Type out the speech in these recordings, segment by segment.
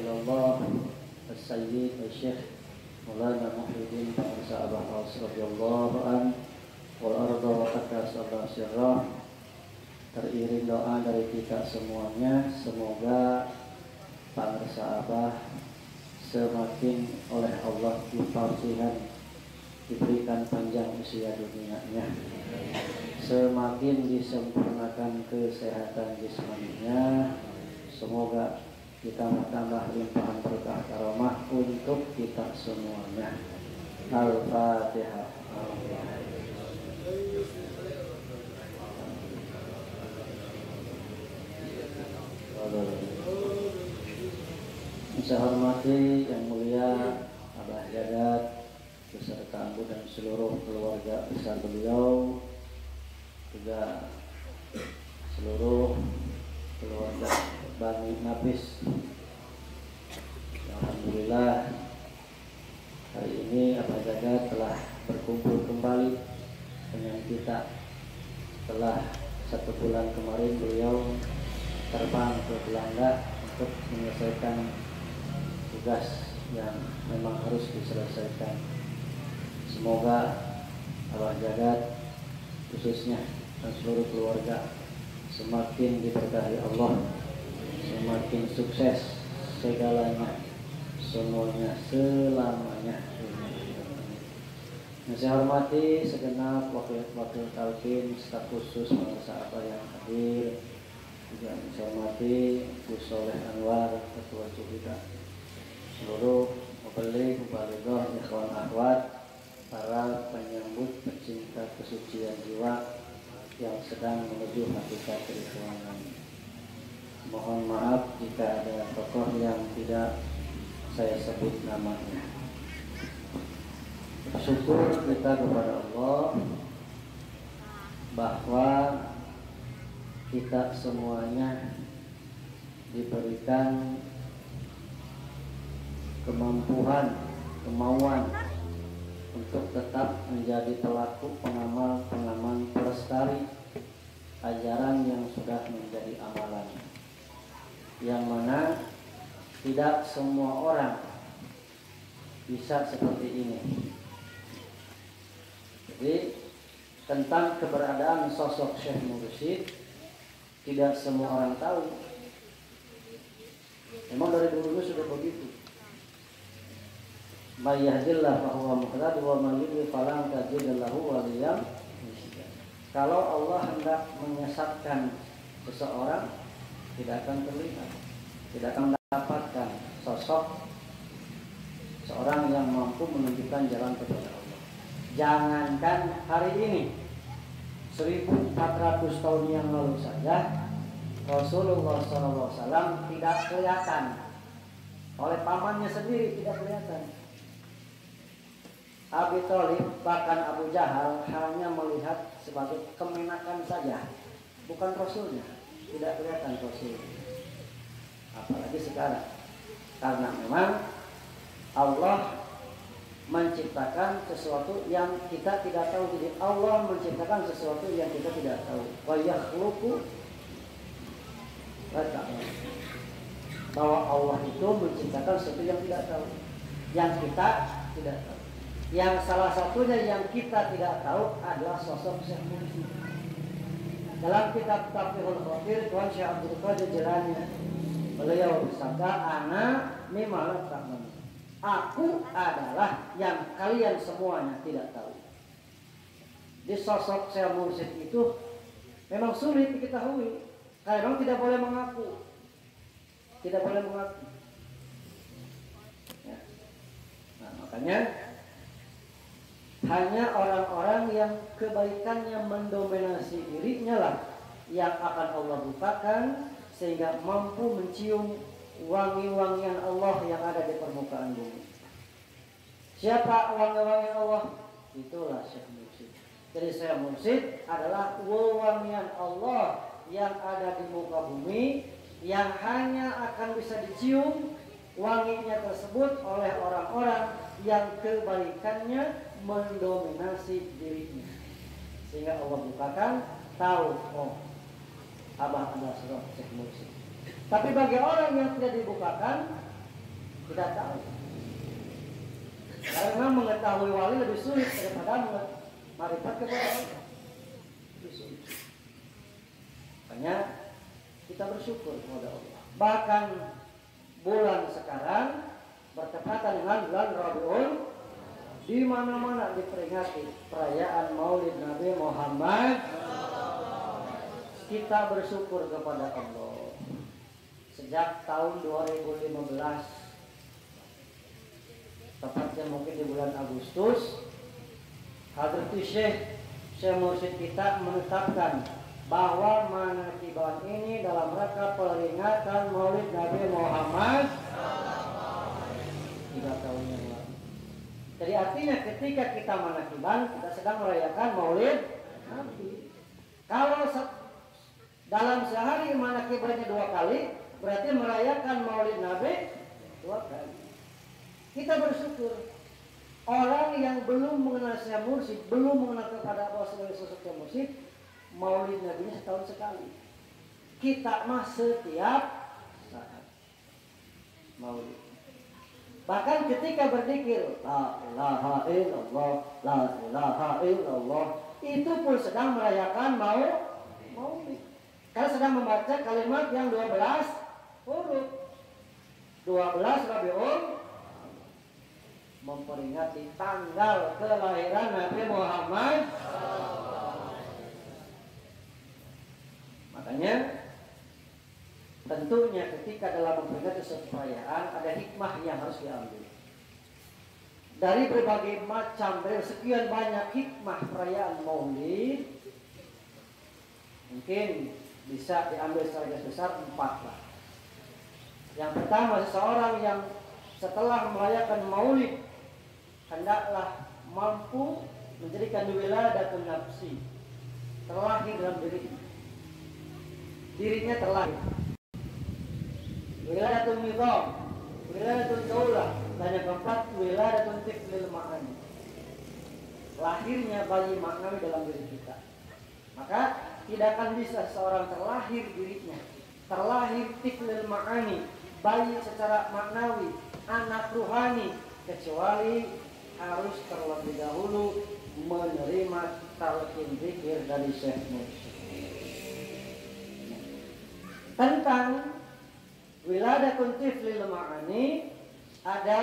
Allah As-Sayyid Al-Syekh Maulana Muhyiddin Bangsa Abah Aus radhiyallahu an wal arda wa takasabah sirrah. Teriring doa dari kita semuanya, semoga Bangsa Abah semakin oleh Allah dipausihan, diberikan panjang usia dunianya, semakin disempurnakan kesehatan jismaninya. Semoga kita bertambah limpahan berkah karomah untuk kita semuanya. Al-Fatihah. Saya hormati yang mulia Abah Jadat beserta Ambu dan seluruh keluarga besar beliau, juga seluruh keluarga Bani Nafis. Alhamdulillah hari ini Abah Jagat telah berkumpul kembali dengan kita. Setelah 1 bulan kemarin beliau terbang ke Belanda untuk menyelesaikan tugas yang memang harus diselesaikan. Semoga Abah Jagat khususnya dan seluruh keluarga semakin diberkahi Allah, semakin sukses segalanya, semuanya, selamanya. Yang saya hormati segenap wakil talqin, staf khusus Madrasah Abah yang hadir, juga saya hormati Gus Soleh Anwar, Ketua Cibita, seluruh mubaligh, mubalighah, ikhwan akhwat, para penyambut pecinta kesucian jiwa yang sedang menuju hakikat keikhwanan. Mohon maaf jika ada tokoh yang tidak saya sebut namanya. Bersyukur kita kepada Allah bahwa kita semuanya diberikan kemampuan, kemauan untuk tetap menjadi pelaku pengamal pelestari ajaran yang sudah menjadi amalan, yang mana tidak semua orang bisa seperti ini. Jadi tentang keberadaan sosok Syekh Mursyid tidak semua orang tahu. Memang dari dulu sudah begitu. May yahdillahu fahuwa muhtadi wa may yudlil falan tajid lahu waliyan mursyida. Kalau Allah hendak menyesatkan seseorang, tidak akan terlihat, tidak akan mendapatkan sosok seorang yang mampu menunjukkan jalan kepada Allah. Jangankan hari ini, 1400 tahun yang lalu saja Rasulullah SAW tidak kelihatan, oleh pamannya sendiri tidak kelihatan. Abi Thalib bahkan Abu Jahal hanya melihat sebagai kemenakan saja, bukan Rasulnya, tidak kelihatan Rasul. Apalagi sekarang, karena memang Allah menciptakan sesuatu yang kita tidak tahu. Jadi Allah menciptakan sesuatu yang kita tidak tahu. Wa yakhluqu la ta'lam. Bahwa Allah itu menciptakan sesuatu yang tidak tahu, yang kita tidak tahu. Yang salah satunya yang kita tidak tahu adalah sosok Syekh Mursyid. Dalam kitab Tafsirul Khatir, Tuan Syekh Abdul Qadir Jilani beliau bersabda, "Ana mimma la ta'lamun." Aku adalah yang kalian semuanya tidak tahu. Di sosok Syekh Mursyid itu memang sulit diketahui. Karena tidak boleh mengaku. Tidak boleh mengaku. Ya. Nah, makanya hanya orang-orang yang kebaikannya mendominasi dirinya lah yang akan Allah bukakan sehingga mampu mencium wangi-wangian Allah yang ada di permukaan bumi. Siapa wangi-wangian Allah? Itulah Syekh Mursyid. Jadi Syekh Mursyid adalah wewangian Allah yang ada di muka bumi, yang hanya akan bisa dicium wanginya tersebut oleh orang-orang yang kebaikannya mendominasi dirinya, sehingga Allah bukakan tahu, oh Abah adalah Syekh Mursyid. Tapi bagi orang yang tidak dibukakan, Tidak tahu. Karena mengetahui wali lebih sulit daripada marifat kepada Allah. Lebih sulit. Makanya kita bersyukur kepada Allah. Bahkan bulan sekarang bertepatan dengan bulan Rabiul, di mana-mana diperingati perayaan Maulid Nabi Muhammad. Kita bersyukur kepada Allah. Sejak tahun 2015, tepatnya mungkin di bulan Agustus, Hadratus Syekh Mursyid kita menetapkan bahwa manakiban ini dalam rangka peringatan Maulid Nabi Muhammad 3 tahun yang lalu. Jadi artinya ketika kita manakiban, kita sedang merayakan Maulid Nabi. Kalau dalam sehari manakibannya 2 kali, berarti merayakan Maulid Nabi 2 kali. Kita bersyukur. Orang yang belum mengenal Syekh Mursyid, belum mengenal kepada Allah sebagai sosok Syekh Mursyid, Maulid Nabi-nya setahun sekali. Kita mah setiap saat Maulid. Bahkan ketika berzikir la ilaha illallah, la ilaha illallah, itu pun sedang merayakan Maulid. Karena sedang membaca kalimat yang 12 huruf. 12 Rabiul, memperingati tanggal kelahiran Nabi Muhammad. Makanya tentunya ketika dalam memperingati suatu perayaan ada hikmah yang harus diambil. Dari berbagai macam, dari sekian banyak hikmah perayaan Maulid, mungkin bisa diambil secara garis besar 4 lah. Yang pertama, seseorang yang setelah merayakan Maulid hendaklah mampu menjadikan wiladatun nafsi terlahir dalam dirinya terlahir. Wiladatun nizam, wiladatun daulah, dan yang keempat wiladatun tiflil ma'ani. Lahirnya bayi maknawi dalam diri kita. Maka tidak akan bisa seorang terlahir dirinya, terlahir tiflil ma'ani, bayi secara maknawi, anak ruhani, kecuali harus terlebih dahulu menerima talqin zikir dari Syekh Mursyid. Tentang wiladatun tiflil ma'ani ada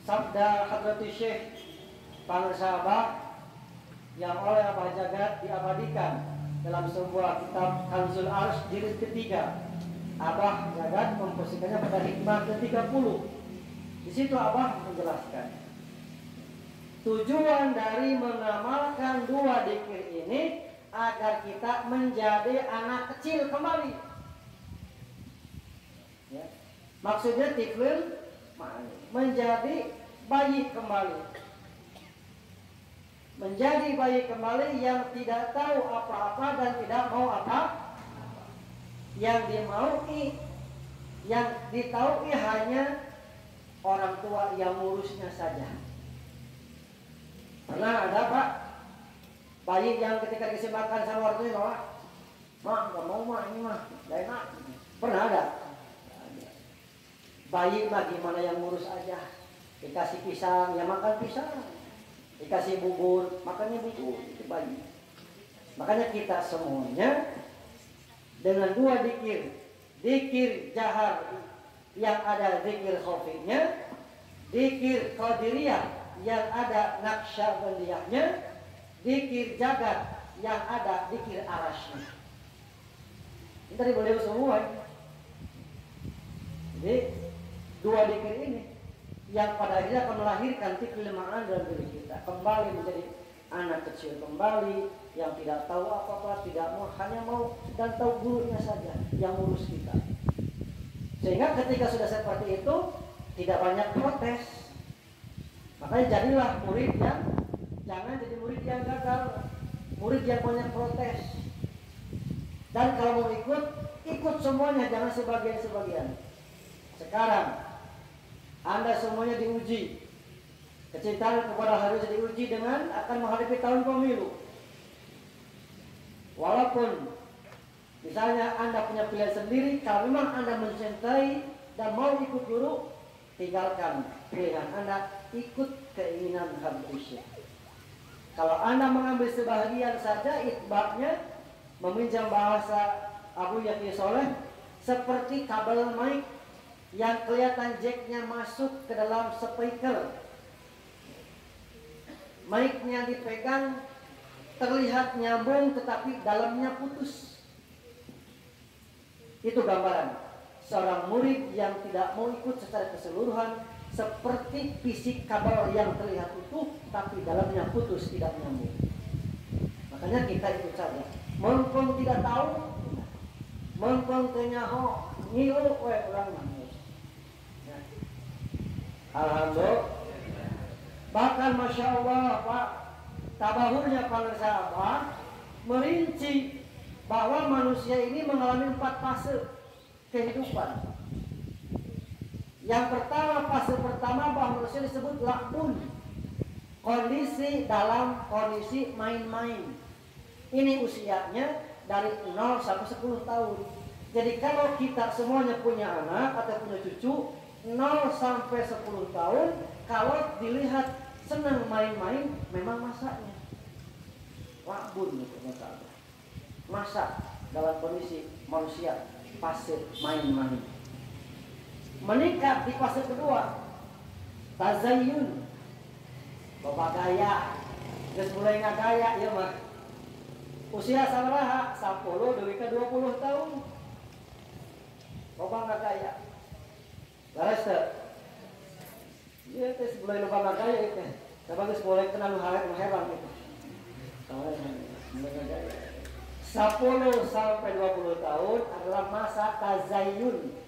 sabda Hadratus Syekh Pangersabah yang oleh Abah Jagat diabadikan dalam sebuah kitab Kanzul Arsy jilid ketiga. Abah Jagat memposisikannya pada hikmah ke-30. Di situ Abah menjelaskan tujuan dari mengamalkan 2 dzikir ini agar kita menjadi anak kecil kembali. Ya. Maksudnya tiflil menjadi bayi kembali. Menjadi bayi kembali yang tidak tahu apa-apa dan tidak mau apa. Yang dimaui, yang ditaui hanya orang tua yang ngurusnya saja. Pernah ada Pak bayi yang ketika dikasih makan sama orang tuanya nolak, "Mak, gak mau mak, ini mah gak enak." Pernah ada? Bayi mah gimana yang ngurus aja. Dikasih pisang, ya makan pisang. Dikasih bubur, makannya bubur. Itu bayi. Makanya kita semuanya dengan 2 dzikir, dzikir jahar yang ada dzikir khafinya, dzikir qadiriyah yang ada naqsyabandiyahnya, dzikir jagat yang ada dzikir arasynya. Ini dari beliau semua. Jadi 2 dzikir ini yang pada akhirnya akan melahirkan tiflil ma'an dalam diri kita, kembali menjadi anak kecil kembali yang tidak tahu apa-apa, tidak mau, hanya mau dan tahu gurunya saja yang ngurus kita. Sehingga ketika sudah seperti itu tidak banyak protes. Makanya jadilah murid yang jangan jadi murid yang gagal, murid yang banyak protes. Dan kalau mau ikut semuanya, jangan sebagian-sebagian. Sekarang Anda semuanya diuji. Kecintaan kepada harus diuji dengan akan menghadapi tahun pemilu. Walaupun misalnya Anda punya pilihan sendiri, kalau memang Anda mencintai dan mau ikut guru, tinggalkan pilihan Anda, ikut keinginan habisyah. Kalau Anda mengambil sebahagian saja, itba'nya, meminjam bahasa Abu Yaqi Soleh, seperti kabel mic yang kelihatan jacknya masuk ke dalam speaker. Mic-nya dipegang, terlihat nyambung tetapi dalamnya putus. Itu gambaran seorang murid yang tidak mau ikut secara keseluruhan, seperti fisik kabel yang terlihat utuh tapi dalamnya putus, tidak nyambung. Makanya kita ikut saja. Mumpung tidak tahu, mumpung tenyaho ngilu we urang mah. Alhamdulillah. Bahkan Masya Allah Pak, tabahurnya para sahabat merinci bahwa manusia ini mengalami 4 fase kehidupan. Yang pertama, fase pertama bahwa manusia disebut lakbun, kondisi dalam kondisi main-main. Ini usianya dari 0 sampai 10 tahun. Jadi kalau kita semuanya punya anak atau punya cucu 0 sampai 10 tahun, kalau dilihat senang main-main, memang masanya lakbun gitu, masa dalam kondisi manusia fase main-main. Meningkat di fase kedua, tazayyun, bapak gaya, terus mulai ngagaya ya mah. Usia sabaraha 10 deui ke 20 tahun. Bapak ngagaya. Laras teh. Iya teh mulai loba ngagaya itu. Sabagus mulai kenal heran gitu. Mulai ngagaya. 10 sampai 20 tahun adalah masa tazayyun,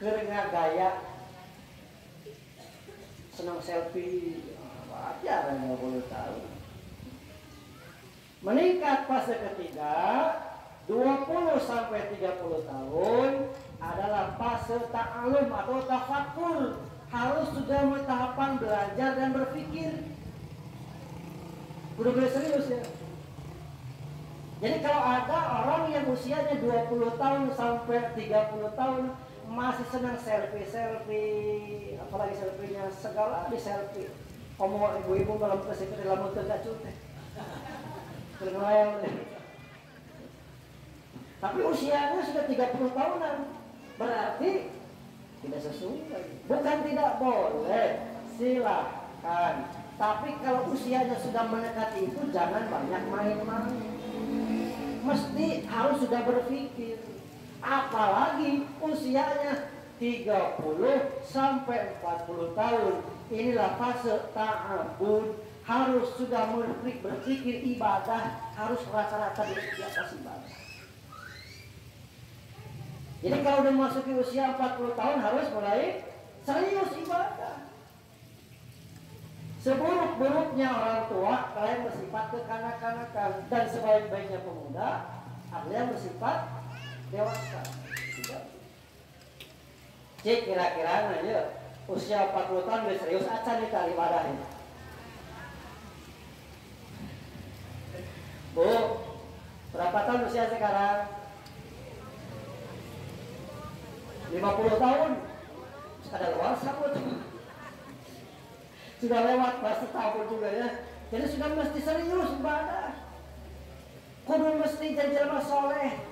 keur ngagaya, senang selfie, wajar 20 tahun. Meningkat fase ketiga 20 sampai 30 tahun adalah fase ta'alum atau tafakur, harus sudah mulai tahapan belajar dan berpikir. Udah boleh serius ya. Jadi kalau ada orang yang usianya 20 tahun sampai 30 tahun masih senang selfie, apalagi selfie-nya segala di selfie. Omong ibu-ibu malam kesikir dalam motor gak cute. Tapi usianya sudah 30 tahunan, berarti tidak sesuai. Bukan tidak boleh, silakan. Tapi kalau usianya sudah mendekati itu, jangan banyak main-main. Mesti harus sudah berpikir. Apalagi usianya 30 sampai 40 tahun. Inilah fase ta'abud. Harus sudah berpikir ibadah, harus rata-rata di atas ibadah. Jadi kalau udah masuk ke usia 40 tahun harus mulai serius ibadah. Seburuk-buruknya orang tua, kalian bersifat kekanak-kanakan, dan sebaik-baiknya pemuda, ada yang bersifat dewasa. Cik kira-kira aja usia 40 tahun udah serius aja nih cari ibadah ini. Bu, berapa tahun usia sekarang? 50 tahun. Ada luar sabut. Sudah lewat pas tahun juga ya. Jadi sudah mesti serius ibadah. Kudu mesti jadi jelema soleh.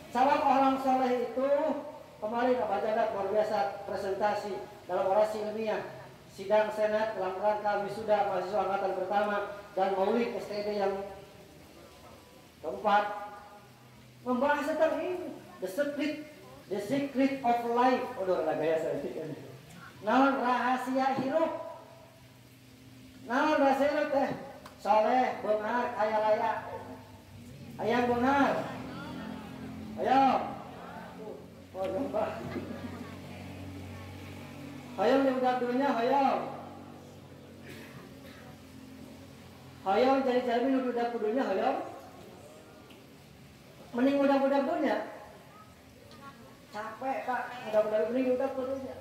Salam orang soleh itu kemarin Pak Jagat luar biasa presentasi dalam orasi ilmiah, sidang senat dalam rangka wisuda mahasiswa angkatan pertama dan maulid STD yang keempat, membahas tentang ini, the secret of life. Udah gaya saya ini. Naon rahasia hidup? Naon rahasia hidup teh? Soleh, benar, kaya raya. Ayang benar. Ayo. Oh, jumpa. Ayo yang udah dunia, ayo. Ayo jadi jamin udah kudunya, ayo. Mending udah dunia. Capek Pak, udah mending udah kudunya.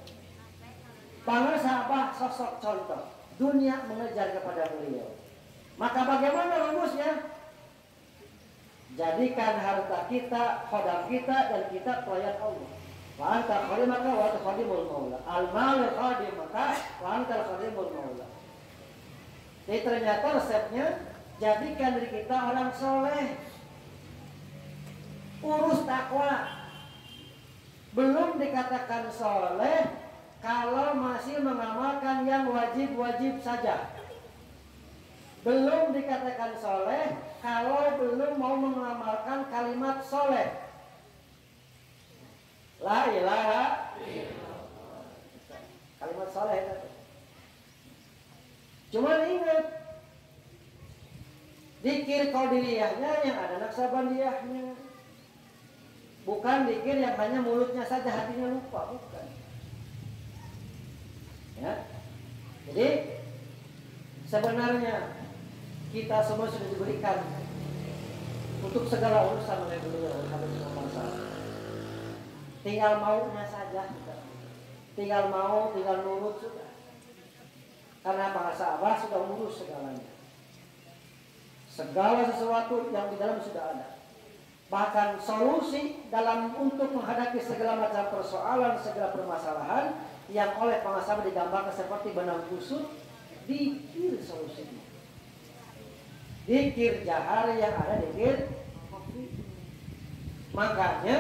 Bangga sahabat sosok contoh. Dunia mengejar kepada beliau. Maka bagaimana rumusnya? Jadikan harta kita, khodam kita, dan kita pelayan Allah. Wa anta khadimaka wa anta khadimul maula. Al-malu khadimaka wa anta khadimul maula. Jadi ternyata resepnya, jadikan diri kita orang soleh, urus takwa. Belum dikatakan soleh kalau masih mengamalkan yang wajib-wajib saja. Belum dikatakan soleh kalau belum mau mengamalkan kalimat soleh. La ilaha illallah. Kalimat soleh itu. Cuma ingat, zikir qadiriyahnya yang ada naksabandiyahnya. Bukan zikir yang hanya mulutnya saja, hatinya lupa, bukan. Ya. Jadi sebenarnya kita semua sudah diberikan untuk segala urusan oleh beliau Alhamdulillah. Tinggal maunya saja, tinggal mau, tinggal nurut sudah. Karena para sahabat sudah urus segalanya. Segala sesuatu yang di dalam sudah ada. Bahkan solusi dalam untuk menghadapi segala macam persoalan, segala permasalahan yang oleh para sahabat digambarkan seperti benang kusut, dikir solusinya. Dikir jahar yang ada dikir khafi. Makanya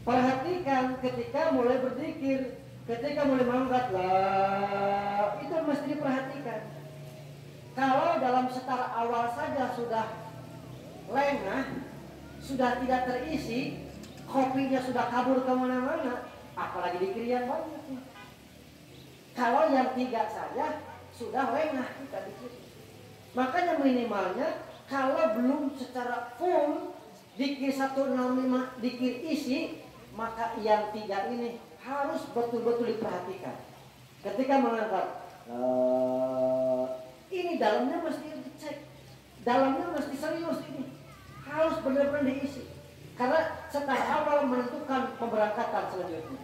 perhatikan ketika mulai berzikir, ketika mulai mengangkat la, itu mesti diperhatikan. Kalau dalam setara awal saja sudah lengah, sudah tidak terisi, kopinya sudah kabur kemana-mana, apalagi dikir yang banyak. Kalau yang 3 saja sudah lengah kita dikir. Makanya minimalnya kalau belum secara full dikir 165 dikir isi, maka yang 3 ini harus betul-betul diperhatikan. Ketika mengangkat ini dalamnya mesti dicek, dalamnya mesti serius ini, harus benar-benar diisi. Karena setar awal menentukan pemberangkatan selanjutnya.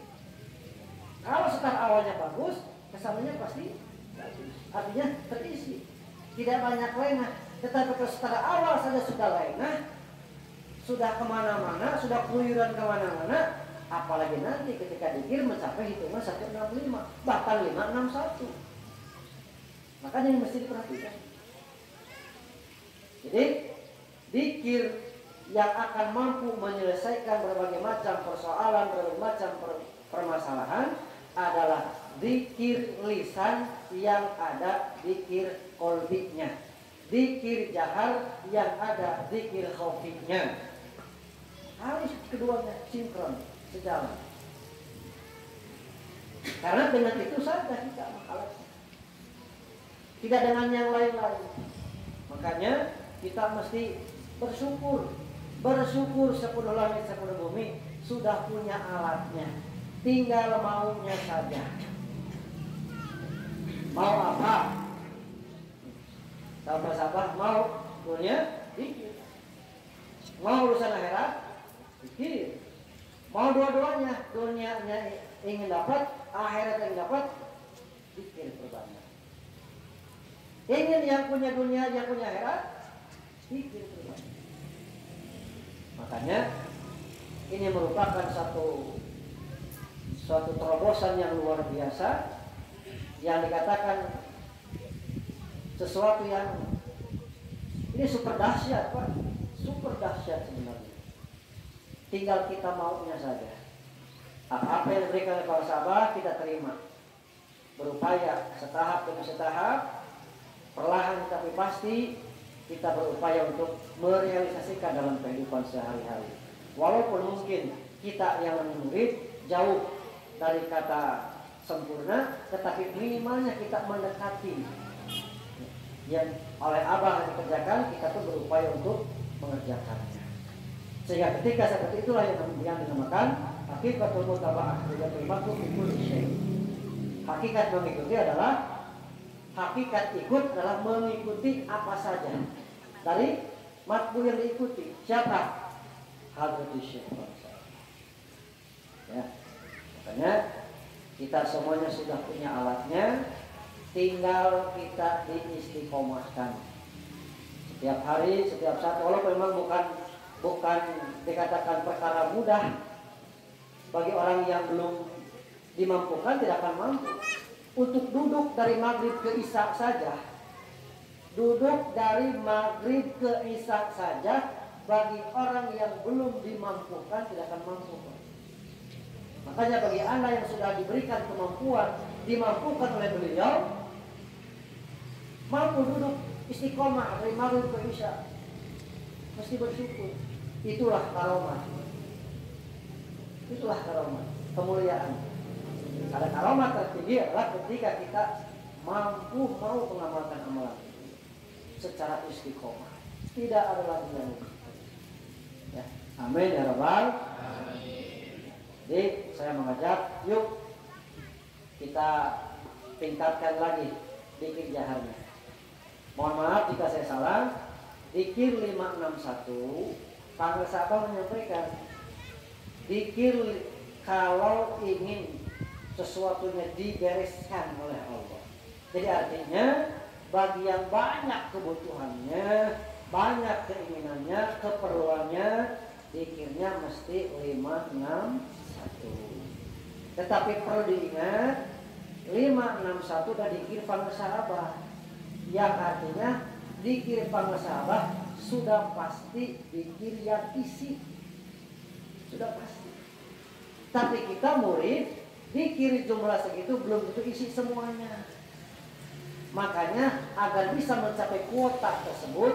Kalau setar awalnya bagus, kesannya pasti bagus. Artinya terisi, tidak banyak lengah. Tetapi kalau setar awal saja sudah lengah, sudah kemana-mana, sudah keluyuran kemana-mana, apalagi nanti ketika dikir mencapai hitungan 165, bahkan 561. Makanya yang mesti diperhatikan. Jadi dikir yang akan mampu menyelesaikan berbagai macam persoalan, berbagai macam permasalahan adalah dikir lisan yang ada dikir kolbinya, dikir jahar yang ada dikir khafinya. Harus keduanya sinkron, sejalan. Karena dengan itu saja kita menghalangi, tidak dengan yang lain-lain. Makanya kita mesti bersyukur sepuluh langit sepuluh bumi sudah punya alatnya, tinggal maunya saja. Mau apa? Tahu sahabat, mau dunia dikir, mau urusan akhirat dikir, mau dua-duanya, dunianya ingin dapat, akhirat ingin dapat, dikir perbanyak. Ingin yang punya dunia, yang punya akhirat, dikir perbanyak. Makanya ini merupakan suatu terobosan yang luar biasa, yang dikatakan sesuatu yang ini super dahsyat, Pak. Super dahsyat sebenarnya. Tinggal kita maunya saja. Apa-apa yang diberikan oleh para sahabat kita terima. Berupaya setahap demi setahap, perlahan tapi pasti kita berupaya untuk merealisasikan dalam kehidupan sehari-hari. Walaupun mungkin kita yang murid jauh dari kata sempurna, tetapi minimalnya kita mendekati yang oleh Abah dikerjakan, kita tuh berupaya untuk mengerjakannya. Sehingga ketika seperti itulah yang dinamakan hakikatul mutaba'ah, hakikat mengikuti adalah hakikat ikut adalah mengikuti apa saja dari matbu yang diikuti. Siapa? Hadratus Syekh. Ya, makanya kita semuanya sudah punya alatnya, tinggal kita diistiqomahkan setiap hari, setiap saat. Walaupun memang bukan dikatakan perkara mudah, Bagi orang yang belum dimampukan tidak akan mampu. Untuk duduk dari maghrib ke isya saja, duduk dari maghrib ke isya saja, bagi orang yang belum dimampukan tidak akan mampu. Makanya bagi anda yang sudah diberikan kemampuan, dimampukan oleh beliau, mampu duduk istiqomah dari maghrib ke isya, mesti bersyukur. Itulah karomat. Itulah karomat, kemuliaan. Ada karomat tertinggi adalah ketika kita mampu mau mengamalkan amalan secara istiqomah. Tidak ada lagi yang lebih. Ya. Amin ya rabbal. Jadi saya mengajak, yuk kita tingkatkan lagi zikir jaharnya. Mohon maaf jika saya salah. Zikir 561, Pak Sabang menyampaikan, zikir kalau ingin sesuatunya dibereskan oleh Allah. Jadi artinya bagi yang banyak kebutuhannya, banyak keinginannya, keperluannya, zikirnya mesti 561. Tetapi perlu diingat, 561 dan zikir pangesabah, yang artinya zikir pangesabah sudah pasti zikir yang isi, sudah pasti. Tapi kita murid, zikir jumlah segitu belum tentu isi semuanya. Makanya agar bisa mencapai kuota tersebut,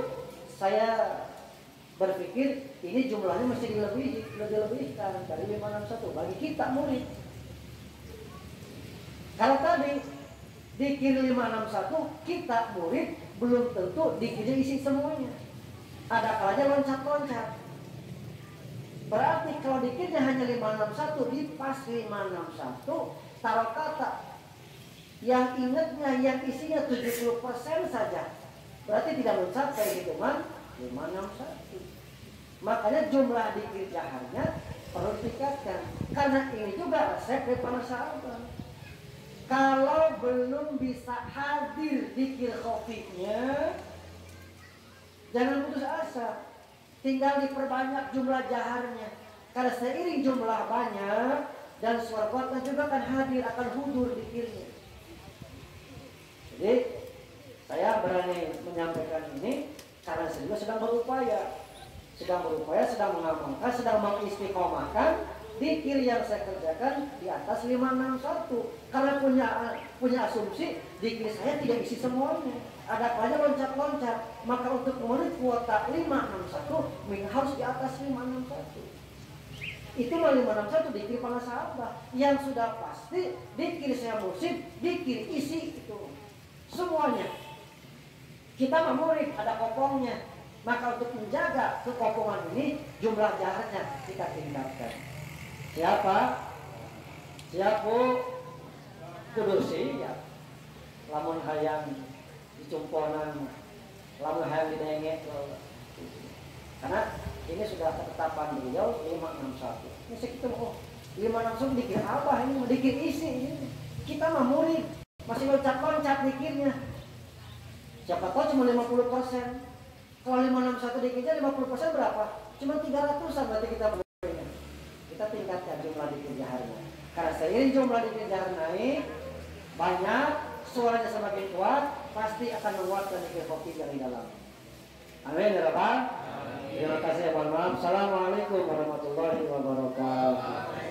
saya berpikir ini jumlahnya mesti dilebihkan dari 561 bagi kita murid. Kalau tadi zikir 561, kita murid belum tentu zikirnya isi semuanya. Ada kalanya loncat-loncat. Berarti kalau zikirnya hanya 561, di pas 561 taruh kata yang ingatnya, yang isinya 70% saja, berarti tidak mencapai hitungan 561. Makanya jumlah zikir jaharnya perlu ditingkatkan. Karena ini juga resep dari para sahabat. Kalau belum bisa hadir zikir khofinya, jangan putus asa. Tinggal diperbanyak jumlah jaharnya. Karena seiring jumlah banyak dan suara kuatnya juga akan hadir, akan hudur zikirnya. Jadi saya berani menyampaikan ini karena saya juga sedang berupaya, sedang mengamalkan, sedang mengistiqomahkan zikir yang saya kerjakan di atas 561. Karena punya asumsi zikir saya tidak isi semuanya, ada kalanya loncat-loncat. Maka untuk memenuhi kuota 561 harus di atas 561. Itu 561 zikir para sahabat yang sudah pasti zikir saya musim, zikir isi itu semuanya. Kita memurid ada kopongnya. Maka untuk menjaga kekopongan ini, jumlah jahatnya kita tingkatkan. Siapa kudusi ya, lamun hayang dicumponan, lamun hayang didengek. Karena ini sudah ketetapan beliau 561. Ini segitu 561 dikir apa ini? Dikir isi ini. Kita mah murid, masih loncat-loncat dikirnya. Siapa tahu cuma 50%. Kalau 561 dikirnya 50% berapa? Cuma 300-an berarti kita berinya. Kita tingkatkan jumlah zikir jaharnya. Karena seiring jumlah zikir jahar naik, banyak, suaranya semakin kuat, pasti akan menguatkan zikir khofi yang di dalam. Amin ya rabbal. Terima kasih. Mohon maaf. Assalamualaikum warahmatullahi wabarakatuh.